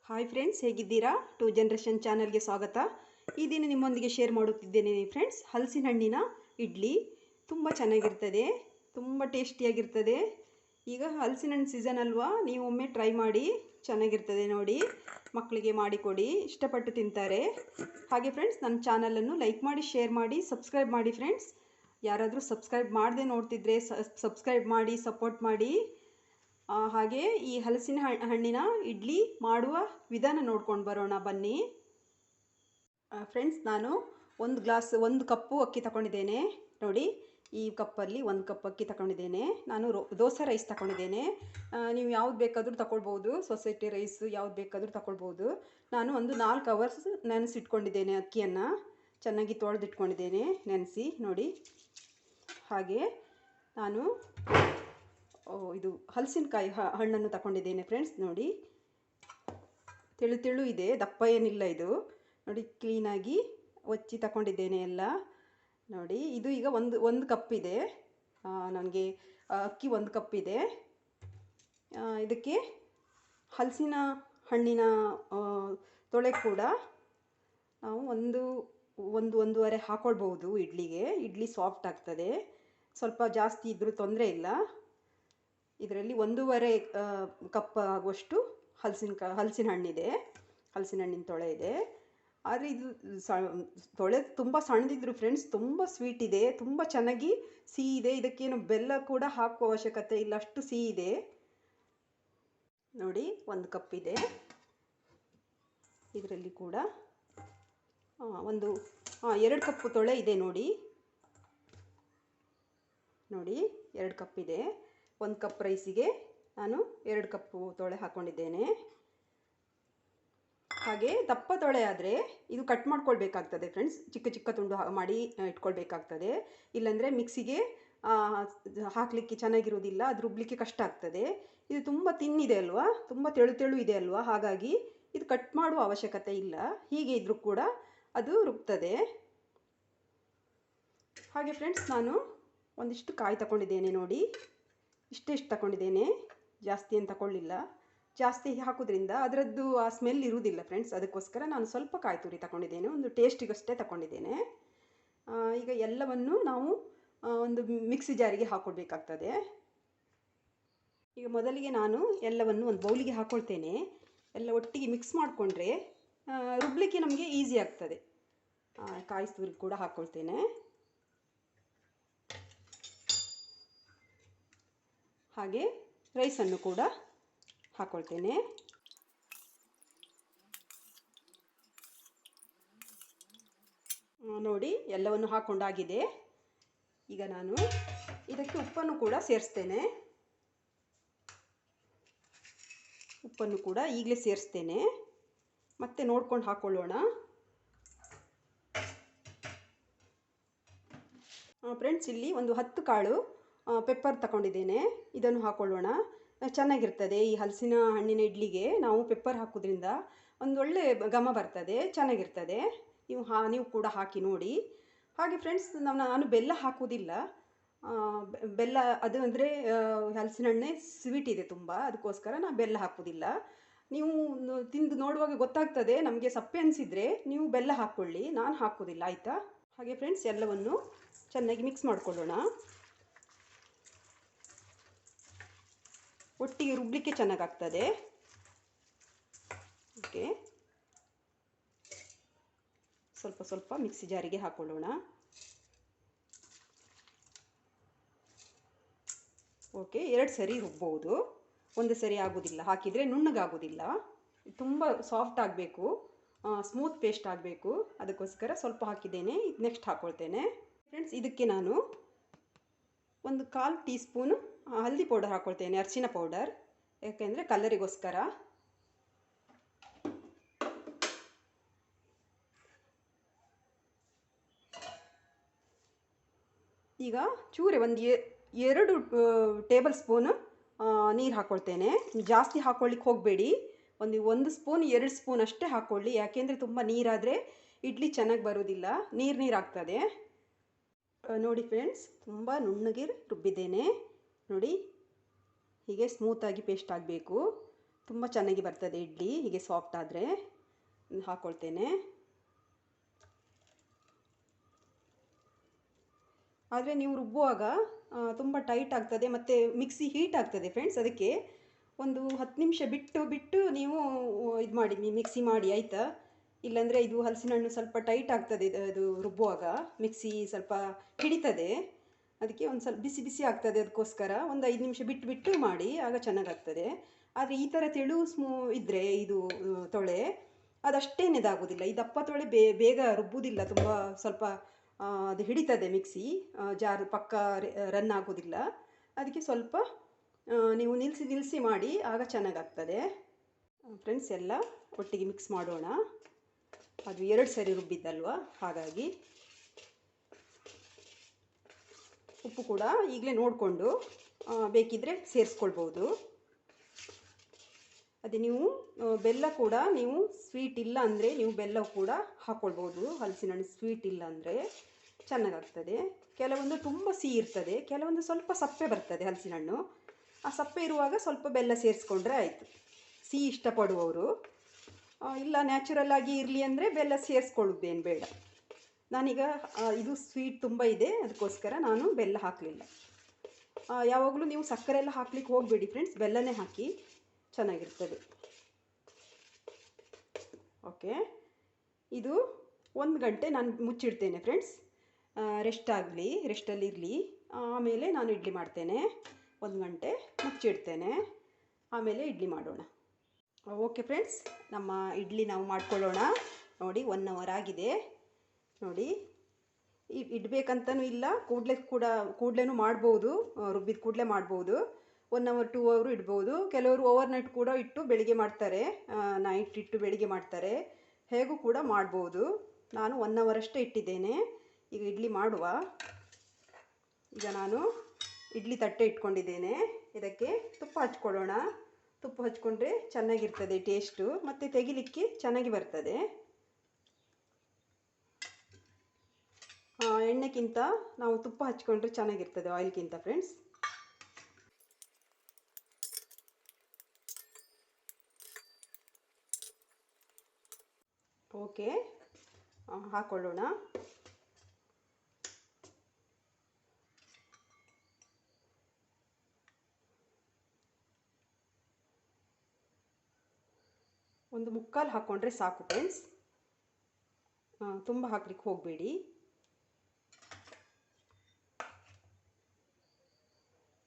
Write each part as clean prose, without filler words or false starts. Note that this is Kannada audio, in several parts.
ಹಾಯ್ ಫ್ರೆಂಡ್ಸ್, ಹೇಗಿದ್ದೀರಾ? ಟು ಜನರೇಷನ್ ಚಾನಲ್ಗೆ ಸ್ವಾಗತ. ಈ ದಿನ ನಿಮ್ಮೊಂದಿಗೆ ಶೇರ್ ಮಾಡುತ್ತಿದ್ದೇನೆ ಫ್ರೆಂಡ್ಸ್. ಹಲಸಿನ ಹಣ್ಣಿನ ಇಡ್ಲಿ ತುಂಬ ಚೆನ್ನಾಗಿರ್ತದೆ, ತುಂಬ ಟೇಸ್ಟಿಯಾಗಿರ್ತದೆ. ಈಗ ಹಲಸಿನ ಹಣ್ಣು ಸೀಸನ್ ಅಲ್ವಾ, ನೀವು ಒಮ್ಮೆ ಟ್ರೈ ಮಾಡಿ, ಚೆನ್ನಾಗಿರ್ತದೆ ನೋಡಿ. ಮಕ್ಕಳಿಗೆ ಮಾಡಿಕೊಡಿ, ಇಷ್ಟಪಟ್ಟು ತಿಂತಾರೆ. ಹಾಗೆ ಫ್ರೆಂಡ್ಸ್, ನನ್ನ ಚಾನಲನ್ನು ಲೈಕ್ ಮಾಡಿ, ಶೇರ್ ಮಾಡಿ, ಸಬ್ಸ್ಕ್ರೈಬ್ ಮಾಡಿ ಫ್ರೆಂಡ್ಸ್. ಯಾರಾದರೂ ಸಬ್ಸ್ಕ್ರೈಬ್ ಮಾಡದೆ ನೋಡ್ತಿದ್ರೆ ಸಬ್ಸ್ಕ್ರೈಬ್ ಮಾಡಿ, ಸಪೋರ್ಟ್ ಮಾಡಿ. ಹಾಗೆ ಈ ಹಲಸಿನ ಹಣ್ಣಿನ ಇಡ್ಲಿ ಮಾಡುವ ವಿಧಾನ ನೋಡ್ಕೊಂಡು ಬರೋಣ ಬನ್ನಿ ಫ್ರೆಂಡ್ಸ್. ನಾನು ಒಂದು ಕಪ್ಪು ಅಕ್ಕಿ ತಗೊಂಡಿದ್ದೇನೆ ನೋಡಿ. ಈ ಕಪ್ಪಲ್ಲಿ 1 ಕಪ್ ಅಕ್ಕಿ ತಗೊಂಡಿದ್ದೇನೆ. ನಾನು ದೋಸೆ ರೈಸ್ ತಗೊಂಡಿದ್ದೇನೆ. ನೀವು ಯಾವ್ದು ಬೇಕಾದರೂ ತಗೊಳ್ಬೋದು, ಸೊಸೈಟಿ ರೈಸ್ ಯಾವ್ದು ಬೇಕಾದರೂ ತಗೊಳ್ಬೋದು. ನಾನು ಒಂದು 4 ಅವರ್ಸ್ ನೆನೆಸಿಟ್ಕೊಂಡಿದ್ದೇನೆ. ಅಕ್ಕಿಯನ್ನು ಚೆನ್ನಾಗಿ ತೊಳೆದಿಟ್ಕೊಂಡಿದ್ದೇನೆ ನೆನೆಸಿ ನೋಡಿ. ಹಾಗೆ ನಾನು ಇದು ಹಲಸಿನಕಾಯಿ ಹಣ್ಣನ್ನು ತಗೊಂಡಿದ್ದೇನೆ ಫ್ರೆಂಡ್ಸ್ ನೋಡಿ. ತೆಳು ಇದೆ, ದಪ್ಪ ಏನಿಲ್ಲ ಇದು ನೋಡಿ. ಕ್ಲೀನಾಗಿ ಒಚ್ಚಿ ತಗೊಂಡಿದ್ದೇನೆ ಎಲ್ಲ ನೋಡಿ. ಇದು ಈಗ ಒಂದು ಕಪ್ ಇದೆ ನನಗೆ. ಅಕ್ಕಿ 1 ಕಪ್ ಇದೆ. ಇದಕ್ಕೆ ಹಲಸಿನ ಹಣ್ಣಿನ ತೊಳೆ ಕೂಡ ನಾವು ಒಂದೂವರೆ ಹಾಕೊಳ್ಬೋದು ಇಡ್ಲಿಗೆ. ಇಡ್ಲಿ ಸಾಫ್ಟ್ ಆಗ್ತದೆ. ಸ್ವಲ್ಪ ಜಾಸ್ತಿ ಇದ್ರೂ ತೊಂದರೆ ಇಲ್ಲ. ಇದರಲ್ಲಿ 1.5 ಕಪ್ ಆಗುವಷ್ಟು ಹಲಸಿನ ಹಣ್ಣಿದೆ, ಹಲಸಿನ ಹಣ್ಣಿನ ತೊಳೆ ಇದೆ. ಆದರೆ ಇದು ತೊಳೆ ತುಂಬ ಸಣ್ಣದಿದ್ರು ಫ್ರೆಂಡ್ಸ್, ತುಂಬ ಸ್ವೀಟ್ ಇದೆ, ತುಂಬ ಚೆನ್ನಾಗಿ ಸಿಹಿ ಇದೆ. ಇದಕ್ಕೇನು ಬೆಲ್ಲ ಕೂಡ ಹಾಕುವ ಅವಶ್ಯಕತೆ ಇಲ್ಲ, ಅಷ್ಟು ಸಿಹಿ ಇದೆ ನೋಡಿ. 1 ಕಪ್ ಇದೆ. ಇದರಲ್ಲಿ ಕೂಡ 2 ಕಪ್ ತೊಳೆ ಇದೆ ನೋಡಿ. 2 ಕಪ್ ಇದೆ. 1 ಕಪ್ ರೈಸಿಗೆ ನಾನು 2 ಕಪ್ಪು ತೊಳೆ ಹಾಕ್ಕೊಂಡಿದ್ದೇನೆ. ಹಾಗೆ ದಪ್ಪ ತೊಳೆ ಆದರೆ ಇದು ಕಟ್ ಮಾಡ್ಕೊಳ್ಬೇಕಾಗ್ತದೆ ಫ್ರೆಂಡ್ಸ್. ಚಿಕ್ಕ ಚಿಕ್ಕ ತುಂಡು ಮಾಡಿ ಇಟ್ಕೊಳ್ಬೇಕಾಗ್ತದೆ. ಇಲ್ಲಾಂದರೆ ಮಿಕ್ಸಿಗೆ ಹಾಕಲಿಕ್ಕೆ ಚೆನ್ನಾಗಿರೋದಿಲ್ಲ, ಅದು ರುಬ್ಲಿಕ್ಕೆ ಕಷ್ಟ ಆಗ್ತದೆ. ಇದು ತುಂಬ ತಿನ್ನಿದೆ ಅಲ್ವಾ, ತುಂಬ ತೆಳು ಇದೆ ಅಲ್ವಾ, ಹಾಗಾಗಿ ಇದು ಕಟ್ ಮಾಡುವ ಅವಶ್ಯಕತೆ ಇಲ್ಲ. ಹೀಗೆ ಇದ್ರೂ ಕೂಡ ಅದು ರುಬ್ತದೆ. ಹಾಗೆ ಫ್ರೆಂಡ್ಸ್, ನಾನು ಒಂದಿಷ್ಟು ಕಾಯಿ ತಗೊಂಡಿದ್ದೇನೆ ನೋಡಿ. ಇಷ್ಟು ತಗೊಂಡಿದ್ದೇನೆ, ಜಾಸ್ತಿ ಏನು ತಗೊಳ್ಳಿಲ್ಲ. ಜಾಸ್ತಿ ಹಾಕೋದ್ರಿಂದ ಅದರದ್ದು ಆ ಸ್ಮೆಲ್ ಇರುವುದಿಲ್ಲ ಫ್ರೆಂಡ್ಸ್. ಅದಕ್ಕೋಸ್ಕರ ನಾನು ಸ್ವಲ್ಪ ಕಾಯಿ ತುರಿ ತಗೊಂಡಿದ್ದೇನೆ, ಒಂದು ಟೇಸ್ಟಿಗಷ್ಟೇ ತಗೊಂಡಿದ್ದೇನೆ. ಈಗ ಎಲ್ಲವನ್ನು ನಾವು ಒಂದು ಮಿಕ್ಸಿ ಜಾರಿಗೆ ಹಾಕ್ಕೊಳ್ಬೇಕಾಗ್ತದೆ. ಈಗ ಮೊದಲಿಗೆ ನಾನು ಎಲ್ಲವನ್ನು ಒಂದು ಬೌಲಿಗೆ ಹಾಕ್ಕೊಳ್ತೇನೆ. ಎಲ್ಲ ಒಟ್ಟಿಗೆ ಮಿಕ್ಸ್ ಮಾಡಿಕೊಂಡ್ರೆ ರುಬ್ಲಿಕ್ಕೆ ನಮಗೆ ಈಸಿ ಆಗ್ತದೆ. ಕಾಯಿ ತುರಿ ಕೂಡ ಹಾಕ್ಕೊಳ್ತೇನೆ. ಹಾಗೆ ರೈಸನ್ನು ಕೂಡ ಹಾಕ್ಕೊಳ್ತೇನೆ. ನೋಡಿ, ಎಲ್ಲವನ್ನು ಹಾಕ್ಕೊಂಡಾಗಿದೆ. ಈಗ ನಾನು ಇದಕ್ಕೆ ಉಪ್ಪನ್ನು ಕೂಡ ಸೇರಿಸ್ತೇನೆ. ಉಪ್ಪನ್ನು ಕೂಡ ಈಗಲೇ ಸೇರಿಸ್ತೇನೆ, ಮತ್ತೆ ನೋಡ್ಕೊಂಡು ಹಾಕ್ಕೊಳ್ಳೋಣ ಫ್ರೆಂಡ್ಸ್. ಇಲ್ಲಿ ಒಂದು 10 ಕಾಳು ಪೆಪ್ಪರ್ ತಗೊಂಡಿದ್ದೇನೆ. ಇದನ್ನು ಹಾಕ್ಕೊಳ್ಳೋಣ, ಚೆನ್ನಾಗಿರ್ತದೆ. ಈ ಹಲಸಿನ ಹಣ್ಣಿನ ಇಡ್ಲಿಗೆ ನಾವು ಪೆಪ್ಪರ್ ಹಾಕೋದ್ರಿಂದ ಒಂದೊಳ್ಳೆ ಘಮ ಬರ್ತದೆ, ಚೆನ್ನಾಗಿರ್ತದೆ. ನೀವು ಕೂಡ ಹಾಕಿ ನೋಡಿ. ಹಾಗೆ ಫ್ರೆಂಡ್ಸ್, ನಾನು ಬೆಲ್ಲ ಹಾಕೋದಿಲ್ಲ. ಬೆಲ್ಲ ಅದು ಅಂದರೆ ಹಲಸಿನ ಹಣ್ಣೆ ಸ್ವೀಟ್ ಇದೆ ತುಂಬ, ಅದಕ್ಕೋಸ್ಕರ ನಾನು ಬೆಲ್ಲ ಹಾಕೋದಿಲ್ಲ. ನೀವು ತಿಂದು ನೋಡುವಾಗ ಗೊತ್ತಾಗ್ತದೆ. ನಮಗೆ ಸಪ್ಪೆ ಅನಿಸಿದರೆ ನೀವು ಬೆಲ್ಲ ಹಾಕ್ಕೊಳ್ಳಿ, ನಾನು ಹಾಕೋದಿಲ್ಲ, ಆಯಿತಾ? ಹಾಗೆ ಫ್ರೆಂಡ್ಸ್, ಎಲ್ಲವನ್ನು ಚೆನ್ನಾಗಿ ಮಿಕ್ಸ್ ಮಾಡ್ಕೊಳ್ಳೋಣ. ಒಟ್ಟಿಗೆ ರುಬ್ಲಿಕ್ಕೆ ಚೆನ್ನಾಗಾಗ್ತದೆ. ಓಕೆ, ಸ್ವಲ್ಪ ಮಿಕ್ಸಿ ಜಾರಿಗೆ ಹಾಕ್ಕೊಳ್ಳೋಣ. ಓಕೆ, 2 ಸರಿ ರುಬ್ಬೋದು, ಒಂದು ಸರಿ ಆಗೋದಿಲ್ಲ. ಹಾಕಿದರೆ ನುಣ್ಣಗಾಗೋದಿಲ್ಲ, ತುಂಬ ಸಾಫ್ಟ್ ಆಗಬೇಕು, ಸ್ಮೂತ್ ಪೇಸ್ಟ್ ಆಗಬೇಕು. ಅದಕ್ಕೋಸ್ಕರ ಸ್ವಲ್ಪ ಹಾಕಿದ್ದೇನೆ. ಇದು ನೆಕ್ಸ್ಟ್ ಹಾಕ್ಕೊಳ್ತೇನೆ ಫ್ರೆಂಡ್ಸ್. ಇದಕ್ಕೆ ನಾನು ಒಂದು 1/4 ಟೀ ಸ್ಪೂನು ಹಲ್ದಿ ಪೌಡರ್ ಹಾಕ್ಕೊಳ್ತೇನೆ, ಅರಿಶಿನ ಪೌಡರ್, ಯಾಕೆಂದರೆ ಕಲರಿಗೋಸ್ಕರ. ಈಗ ಚೂರೆ ಒಂದು 2 ಟೇಬಲ್ ಸ್ಪೂನು ನೀರು ಹಾಕ್ಕೊಳ್ತೇನೆ. ಜಾಸ್ತಿ ಹಾಕ್ಕೊಳ್ಳಿಕ್ಕೆ ಹೋಗಬೇಡಿ, ಒಂದು ಸ್ಪೂನ್ 2 ಸ್ಪೂನ್ ಅಷ್ಟೇ ಹಾಕ್ಕೊಳ್ಳಿ. ಯಾಕೆಂದರೆ ತುಂಬ ನೀರಾದರೆ ಇಡ್ಲಿ ಚೆನ್ನಾಗಿ ಬರೋದಿಲ್ಲ, ನೀರಾಗ್ತದೆ ನೋಡಿ ಫ್ರೆಂಡ್ಸ್. ತುಂಬ ನುಣ್ಣಗೆ ರುಬ್ಬಿದ್ದೇನೆ ನೋಡಿ. ಹೀಗೆ ಸ್ಮೂತಾಗಿ ಪೇಸ್ಟ್ ಆಗಬೇಕು. ತುಂಬ ಚೆನ್ನಾಗಿ ಬರ್ತದೆ ಇಡ್ಲಿ ಹೀಗೆ ಸಾಫ್ಟ್ ಆದರೆ. ಹಾಕ್ಕೊಳ್ತೇನೆ. ಆದರೆ ನೀವು ರುಬ್ಬುವಾಗ ತುಂಬ ಟೈಟ್ ಆಗ್ತದೆ ಮತ್ತು ಮಿಕ್ಸಿ ಹೀಟ್ ಆಗ್ತದೆ ಫ್ರೆಂಡ್ಸ್. ಅದಕ್ಕೆ ಒಂದು 10 ನಿಮಿಷ ಬಿಟ್ಟು ನೀವು ಇದು ಮಾಡಿ ಮಿಕ್ಸಿ ಮಾಡಿ ಆಯಿತಾ. ಇಲ್ಲಾಂದರೆ ಇದು ಹಲಸಿನ ಹಣ್ಣು ಸ್ವಲ್ಪ ಟೈಟ್ ಆಗ್ತದೆ, ಅದು ರುಬ್ಬುವಾಗ ಮಿಕ್ಸಿ ಸ್ವಲ್ಪ ಹಿಡಿತದೆ. ಅದಕ್ಕೆ ಒಂದು ಸ್ವಲ್ಪ ಬಿಸಿ ಬಿಸಿ ಆಗ್ತದೆ, ಅದಕ್ಕೋಸ್ಕರ ಒಂದು 5 ನಿಮಿಷ ಬಿಟ್ಟು ಮಾಡಿ, ಆಗ ಚೆನ್ನಾಗಾಗ್ತದೆ. ಆದರೆ ಈ ಥರ ತೆಳು ಇದ್ದರೆ ಇದು ತೊಳೆ ಅದಷ್ಟೇನಿದಾಗೋದಿಲ್ಲ. ಈ ದಪ್ಪ ತೊಳೆ ಬೇಗ ರುಬ್ಬುವುದಿಲ್ಲ, ತುಂಬ ಸ್ವಲ್ಪ ಅದು ಹಿಡಿತದೆ ಮಿಕ್ಸಿ ಜಾರು ಪಕ್ಕ ರನ್ ಆಗೋದಿಲ್ಲ. ಅದಕ್ಕೆ ಸ್ವಲ್ಪ ನೀವು ನಿಲ್ಲಿಸಿ ಮಾಡಿ, ಆಗ ಚೆನ್ನಾಗಾಗ್ತದೆ ಫ್ರೆಂಡ್ಸ್. ಎಲ್ಲ ಒಟ್ಟಿಗೆ ಮಿಕ್ಸ್ ಮಾಡೋಣ. ಅದು 2 ಸರಿ ರುಬ್ಬಿದ್ದಲ್ವ, ಹಾಗಾಗಿ ಉಪ್ಪು ಕೂಡ ಈಗಲೇ ನೋಡಿಕೊಂಡು ಬೇಕಿದ್ದರೆ ಸೇರಿಸ್ಕೊಳ್ಬೋದು. ಅದೇ ನೀವು ಬೆಲ್ಲ ಕೂಡ ನೀವು ಸ್ವೀಟ್ ಇಲ್ಲ ಅಂದರೆ ನೀವು ಬೆಲ್ಲ ಕೂಡ ಹಾಕ್ಕೊಳ್ಬೋದು. ಹಲಸಿನ ಹಣ್ಣು ಸ್ವೀಟ್ ಇಲ್ಲ ಅಂದರೆ ಚೆನ್ನಾಗಾಗ್ತದೆ. ಕೆಲವೊಂದು ತುಂಬ ಸಿಹಿ ಇರ್ತದೆ, ಕೆಲವೊಂದು ಸ್ವಲ್ಪ ಸಪ್ಪೆ ಬರ್ತದೆ ಹಲಸಿನ ಹಣ್ಣು. ಆ ಸಪ್ಪೆ ಇರುವಾಗ ಸ್ವಲ್ಪ ಬೆಲ್ಲ ಸೇರಿಸ್ಕೊಂಡ್ರೆ ಆಯಿತು. ಸಿಹಿ ಇಷ್ಟಪಡುವವರು. ಇಲ್ಲ ನ್ಯಾಚುರಲ್ ಆಗಿ ಇರಲಿ ಅಂದರೆ ಬೆಲ್ಲ ಸೇರಿಸ್ಕೊಳ್ಳೋದೇನು ಬೇಡ. ನಾನೀಗ ಇದು ಸ್ವೀಟ್ ತುಂಬ ಇದೆ, ಅದಕ್ಕೋಸ್ಕರ ನಾನು ಬೆಲ್ಲ ಹಾಕಲಿಲ್ಲ. ಯಾವಾಗಲೂ ನೀವು ಸಕ್ಕರೆ ಎಲ್ಲ ಹಾಕ್ಲಿಕ್ಕೆ ಹೋಗಬೇಡಿ ಫ್ರೆಂಡ್ಸ್, ಬೆಲ್ಲನೇ ಹಾಕಿ, ಚೆನ್ನಾಗಿರ್ತದೆ. ಓಕೆ, ಇದು 1 ಗಂಟೆ ನಾನು ಮುಚ್ಚಿಡ್ತೇನೆ ಫ್ರೆಂಡ್ಸ್. ರೆಸ್ಟಲ್ಲಿ ಇರಲಿ. ಆಮೇಲೆ ನಾನು ಇಡ್ಲಿ ಮಾಡ್ತೇನೆ. 1 ಗಂಟೆ ಮುಚ್ಚಿಡ್ತೇನೆ, ಆಮೇಲೆ ಇಡ್ಲಿ ಮಾಡೋಣ. ಓಕೆ ಫ್ರೆಂಡ್ಸ್, ನಮ್ಮ ಇಡ್ಲಿ ನಾವು ಮಾಡ್ಕೊಳ್ಳೋಣ. ನೋಡಿ 1 ಅವರ್ ಆಗಿದೆ. ನೋಡಿ, ಇಡಬೇಕಂತನೂ ಇಲ್ಲ, ಕೂಡಲೇ ಮಾಡ್ಬೋದು, ರುಬ್ಬಿದ ಕೂಡಲೇ ಮಾಡ್ಬೋದು. 1 ಅವರ್ 2 ಅವರು ಇಡ್ಬೋದು. ಕೆಲವರು ಓವರ್ ನೈಟ್ ಕೂಡ ಇಟ್ಟು ಬೆಳಿಗ್ಗೆ ಮಾಡ್ತಾರೆ, ನೈಟ್ ಇಟ್ಟು ಬೆಳಿಗ್ಗೆ ಮಾಡ್ತಾರೆ, ಹೇಗೂ ಕೂಡ ಮಾಡ್ಬೋದು. ನಾನು 1 ಅವರ್ ಅಷ್ಟೇ ಇಟ್ಟಿದ್ದೇನೆ. ಈಗ ಇಡ್ಲಿ ಮಾಡುವ. ಈಗ ನಾನು ಇಡ್ಲಿ ತಟ್ಟೆ ಇಟ್ಕೊಂಡಿದ್ದೇನೆ. ಇದಕ್ಕೆ ತುಪ್ಪ ಹಚ್ಕೊಳ್ಳೋಣ. ತುಪ್ಪ ಹಚ್ಕೊಂಡ್ರೆ ಚೆನ್ನಾಗಿರ್ತದೆ ಟೇಸ್ಟು, ಮತ್ತು ತೆಗಿಲಿಕ್ಕೆ ಚೆನ್ನಾಗಿ ಬರ್ತದೆ. ಎಣ್ಣೆಗಿಂತ ನಾವು ತುಪ್ಪ ಹಚ್ಕೊಂಡ್ರೆ ಚೆನ್ನಾಗಿರ್ತದೆ ಆಯಿಲ್ಗಿಂತ ಫ್ರೆಂಡ್ಸ್. ಓಕೆ, ಹಾಕ್ಕೊಳ್ಳೋಣ. ಒಂದು 3/4 ಹಾಕ್ಕೊಂಡ್ರೆ ಸಾಕು ಫ್ರೆಂಡ್ಸ್, ತುಂಬ ಹಾಕ್ಲಿಕ್ಕೆ ಹೋಗಬೇಡಿ.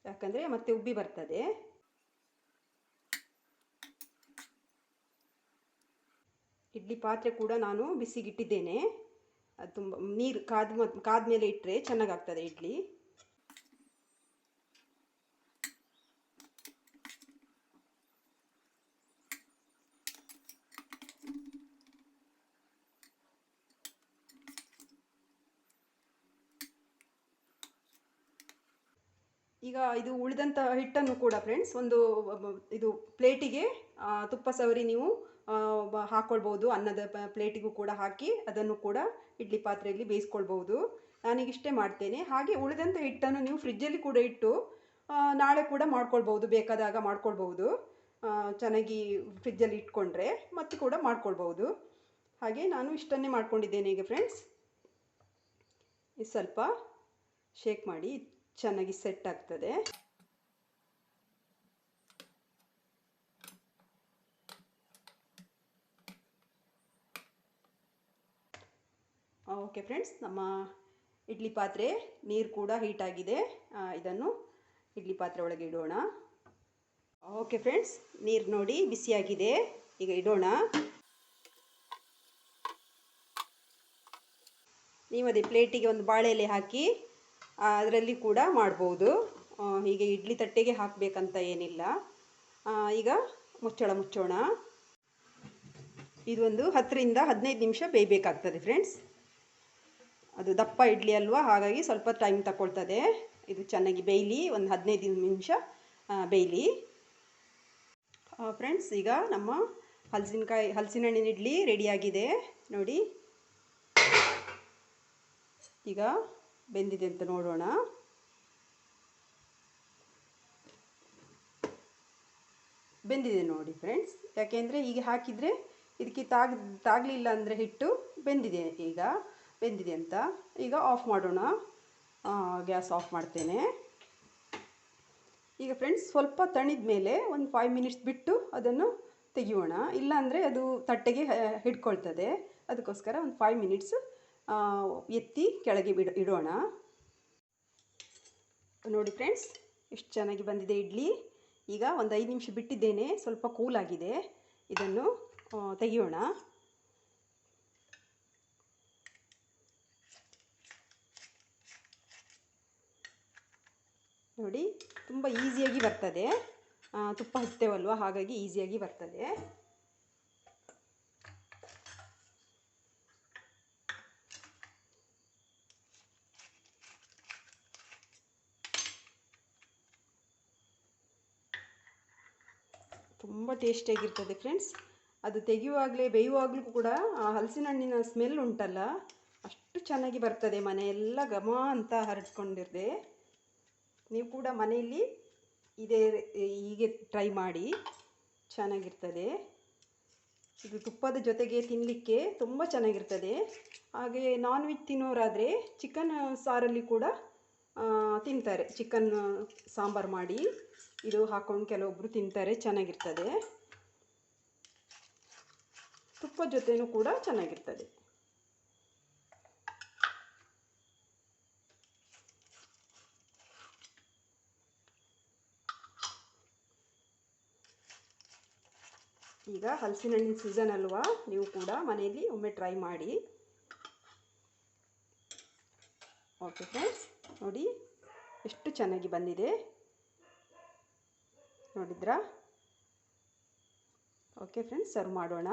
ಯಾಕಂದರೆ ಮತ್ತೆ ಉಬ್ಬಿ ಬರ್ತದೆ. ಇಡ್ಲಿ ಪಾತ್ರೆ ಕೂಡ ನಾನು ಬಿಸಿಗಿಟ್ಟಿದ್ದೇನೆ. ಅದು ತುಂಬ ನೀರು ಕಾದ್ಮೇಲೆ ಇಟ್ಟರೆ ಚೆನ್ನಾಗಾಗ್ತದೆ ಇಡ್ಲಿ. ಈಗ ಇದು ಉಳಿದಂಥ ಹಿಟ್ಟನ್ನು ಕೂಡ ಫ್ರೆಂಡ್ಸ್ ಒಂದು ಇದು ಪ್ಲೇಟಿಗೆ ತುಪ್ಪ ಸವರಿ ನೀವು ಹಾಕ್ಕೊಳ್ಬೋದು. ಅನ್ನದ ಪ್ಲೇಟಿಗೂ ಕೂಡ ಹಾಕಿ ಅದನ್ನು ಕೂಡ ಇಡ್ಲಿ ಪಾತ್ರೆಯಲ್ಲಿ ಬೇಯಿಸ್ಕೊಳ್ಬೋದು. ನಾನೀಗಿಷ್ಟೇ ಮಾಡ್ತೇನೆ. ಹಾಗೆ ಉಳಿದಂಥ ಹಿಟ್ಟನ್ನು ನೀವು ಫ್ರಿಜ್ಜಲ್ಲಿ ಕೂಡ ಇಟ್ಟು ನಾಳೆ ಕೂಡ ಮಾಡ್ಕೊಳ್ಬೋದು, ಬೇಕಾದಾಗ ಮಾಡ್ಕೊಳ್ಬೋದು. ಚೆನ್ನಾಗಿ ಫ್ರಿಜ್ಜಲ್ಲಿ ಇಟ್ಕೊಂಡ್ರೆ ಮತ್ತೆ ಕೂಡ ಮಾಡ್ಕೊಳ್ಬೋದು. ಹಾಗೆ ನಾನು ಇಷ್ಟನ್ನೇ ಮಾಡ್ಕೊಂಡಿದ್ದೇನೆ ಈಗ ಫ್ರೆಂಡ್ಸ್. ಇದು ಸ್ವಲ್ಪ ಶೇಕ್ ಮಾಡಿ ಚೆನ್ನಾಗಿ ಸೆಟ್ ಆಗ್ತದೆ. ಓಕೆ ಫ್ರೆಂಡ್ಸ್, ನಮ್ಮ ಇಡ್ಲಿ ಪಾತ್ರೆ ನೀರು ಕೂಡ ಹೀಟಾಗಿದೆ. ಇದನ್ನು ಇಡ್ಲಿ ಪಾತ್ರೆ ಒಳಗೆ ಇಡೋಣ. ಓಕೆ ಫ್ರೆಂಡ್ಸ್, ನೀರು ನೋಡಿ ಬಿಸಿಯಾಗಿದೆ. ಈಗ ಇಡೋಣ. ನೀವು ಅದೇ ಪ್ಲೇಟಿಗೆ ಒಂದು ಬಾಳೆ ಎಲೆ ಹಾಕಿ ಅದರಲ್ಲಿ ಕೂಡ ಮಾಡ್ಬೋದು. ಹೀಗೆ ಇಡ್ಲಿ ತಟ್ಟೆಗೆ ಹಾಕಬೇಕಂತ ಏನಿಲ್ಲ. ಈಗ ಮುಚ್ಚೋಣ. ಇದೊಂದು 10ರಿಂದ 15 ನಿಮಿಷ ಬೇಯಬೇಕಾಗ್ತದೆ ಫ್ರೆಂಡ್ಸ್. ಅದು ದಪ್ಪ ಇಡ್ಲಿ ಅಲ್ವಾ, ಹಾಗಾಗಿ ಸ್ವಲ್ಪ ಟೈಮ್ ತಗೊಳ್ತದೆ. ಇದು ಚೆನ್ನಾಗಿ ಬೇಯಲಿ, ಒಂದು 15 ನಿಮಿಷ ಬೇಯಲಿ ಫ್ರೆಂಡ್ಸ್. ಈಗ ನಮ್ಮ ಹಲಸಿನ ಹಣ್ಣಿನ ಇಡ್ಲಿ ರೆಡಿಯಾಗಿದೆ ನೋಡಿ. ಈಗ ಬೆಂದಿದೆ ಅಂತ ನೋಡೋಣ. ಬೆಂದಿದೆ ನೋಡಿ ಫ್ರೆಂಡ್ಸ್. ಯಾಕೆಂದರೆ ಹೀಗೆ ಹಾಕಿದರೆ ಇದಕ್ಕೆ ತಾಗಲಿಲ್ಲ ಅಂದರೆ ಹಿಟ್ಟು ಬೆಂದಿದೆ. ಈಗ ಬೆಂದಿದೆ ಅಂತ ಈಗ ಆಫ್ ಮಾಡೋಣ. ಗ್ಯಾಸ್ ಆಫ್ ಮಾಡ್ತೇನೆ. ಈಗ ಫ್ರೆಂಡ್ಸ್ ಸ್ವಲ್ಪ ತಣಿದ ಮೇಲೆ ಒಂದು 5 ಮಿನಿಟ್ಸ್ ಬಿಟ್ಟು ಅದನ್ನು ತೆಗೆಯೋಣ. ಇಲ್ಲಾಂದರೆ ಅದು ತಟ್ಟೆಗೆ ಹಿಡ್ಕೊಳ್ತದೆ. ಅದಕ್ಕೋಸ್ಕರ ಒಂದು 5 ಮಿನಿಟ್ಸ್ ಎತ್ತಿ ಕೆಳಗೆ ಇಡೋಣ. ನೋಡಿ ಫ್ರೆಂಡ್ಸ್, ಎಷ್ಟು ಚೆನ್ನಾಗಿ ಬಂದಿದೆ ಇಡ್ಲಿ. ಈಗ ಒಂದು 5 ನಿಮಿಷ ಬಿಟ್ಟಿದ್ದೇನೆ, ಸ್ವಲ್ಪ ಕೂಲಾಗಿದೆ. ಇದನ್ನು ತೆಗೆಯೋಣ. ನೋಡಿ, ತುಂಬ ಈಸಿಯಾಗಿ ಬರ್ತದೆ. ತುಪ್ಪ ಹಚ್ತೇವಲ್ವ, ಹಾಗಾಗಿ ಈಸಿಯಾಗಿ ಬರ್ತದೆ. ತುಂಬ ಟೇಸ್ಟಿಯಾಗಿರ್ತದೆ ಫ್ರೆಂಡ್ಸ್. ಅದು ತೆಗೆಯುವಾಗಲೇ ಬೇಯುವಾಗಲೂ ಕೂಡ ಆ ಹಲಸಿನ ಹಣ್ಣಿನ ಸ್ಮೆಲ್ ಉಂಟಲ್ಲ, ಅಷ್ಟು ಚೆನ್ನಾಗಿ ಬರ್ತದೆ. ಮನೆಯೆಲ್ಲ ಘಮ ಅಂತ ಹರಡ್ಕೊಂಡಿರ್ತದೆ. ನೀವು ಕೂಡ ಮನೆಯಲ್ಲಿ ಹೀಗೆ ಟ್ರೈ ಮಾಡಿ, ಚೆನ್ನಾಗಿರ್ತದೆ. ಇದು ತುಪ್ಪದ ಜೊತೆಗೆ ತಿನ್ನಲಿಕ್ಕೆ ತುಂಬ ಚೆನ್ನಾಗಿರ್ತದೆ. ಹಾಗೆ ನಾನ್ ವೆಜ್ ತಿನ್ನೋರಾದರೆ ಚಿಕನ್ ಸಾರಲ್ಲಿ ಕೂಡ ತಿಂತಾರೆ. ಚಿಕನ್ ಸಾಂಬಾರು ಮಾಡಿ ಇದು ಹಾಕ್ಕೊಂಡು ಕೆಲವೊಬ್ಬರು ತಿಂತಾರೆ, ಚೆನ್ನಾಗಿರ್ತದೆ. ತುಪ್ಪದ ಜೊತೆನೂ ಕೂಡ ಚೆನ್ನಾಗಿರ್ತದೆ. ಈಗ ಹಲಸಿನ ಹಣ್ಣಿನ ಸೀಸನ್ ಅಲ್ವಾ, ನೀವು ಕೂಡ ಮನೆಯಲ್ಲಿ ಒಮ್ಮೆ ಟ್ರೈ ಮಾಡಿ. ಓಕೆ ಫ್ರೆಂಡ್ಸ್, ನೋಡಿ ಎಷ್ಟು ಚೆನ್ನಾಗಿ ಬಂದಿದೆ, ನೋಡಿದ್ರಾ? ಓಕೆ ಫ್ರೆಂಡ್ಸ್, ಸರ್ವ್ ಮಾಡೋಣ.